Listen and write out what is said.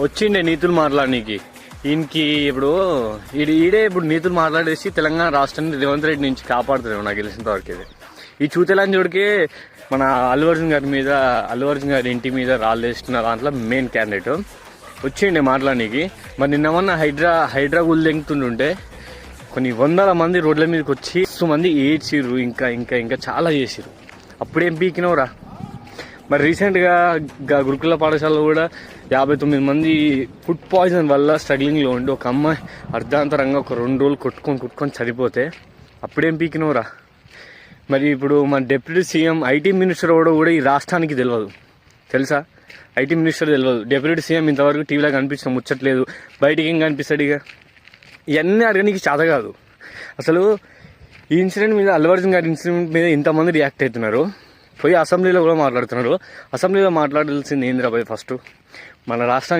వచ్చిండే నీతులు మాట్లాడనీకి ఈయనకి ఇప్పుడు ఈడే ఇప్పుడు నీతులు మాట్లాడేసి తెలంగాణ రాష్ట్రాన్ని రేవంత్ రెడ్డి నుంచి కాపాడుతున్నాడు నాకు తెలిసినంత వరకు. ఇది ఈ చూతెలంజోడికి మన అల్లు అర్జున్ గారి ఇంటి మీద రాళ్ళు వేస్తున్న దాంట్లో మెయిన్ క్యాండిడేట్ వచ్చిండే మాట్లాడనీకి. మరి నిన్నమన్నా హైడ్రా గుళ్ళు దెంగుతుంటుంటే కొన్ని వందల మంది రోడ్ల మీదకి వచ్చి మంది ఏడ్చిర్రు, ఇంకా ఇంకా ఇంకా చాలా చేసిర్రు. అప్పుడేం పీకినవరా? మరి రీసెంట్గా గురుకుల పాఠశాలలో కూడా 59 మంది ఫుడ్ పాయిజన్ వల్ల స్ట్రగ్లింగ్లో ఉండి ఒక అమ్మాయి అర్ధాంతరంగా ఒక 2 రోజులు కొట్టుకొని చనిపోతే అప్పుడేం పీకినవరా? మరి ఇప్పుడు మన డిప్యూటీ సీఎం ఐటీ మినిస్టర్ కూడా ఈ రాష్ట్రానికి తెలియదు తెలుసా? ఐటీ మినిస్టర్ తెలియదు. డిప్యూటీ సీఎం ఇంతవరకు టీవీలో కనిపించడం ముచ్చట్లేదు, బయటికి ఏం కనిపిస్తాడు? ఇక ఇవన్నీ అడగడానికి చేత కాదు. అసలు ఈ ఇన్సిడెంట్ మీద అల్లు అర్జున్ గారి ఇన్సిడెంట్ మీద ఇంతమంది రియాక్ట్ అవుతున్నారు, పోయి అసెంబ్లీలో కూడా మాట్లాడుతున్నారు. అసెంబ్లీలో మాట్లాడాల్సింది ఏందిరా పోయి ఫస్ట్ మన రాష్ట్రానికి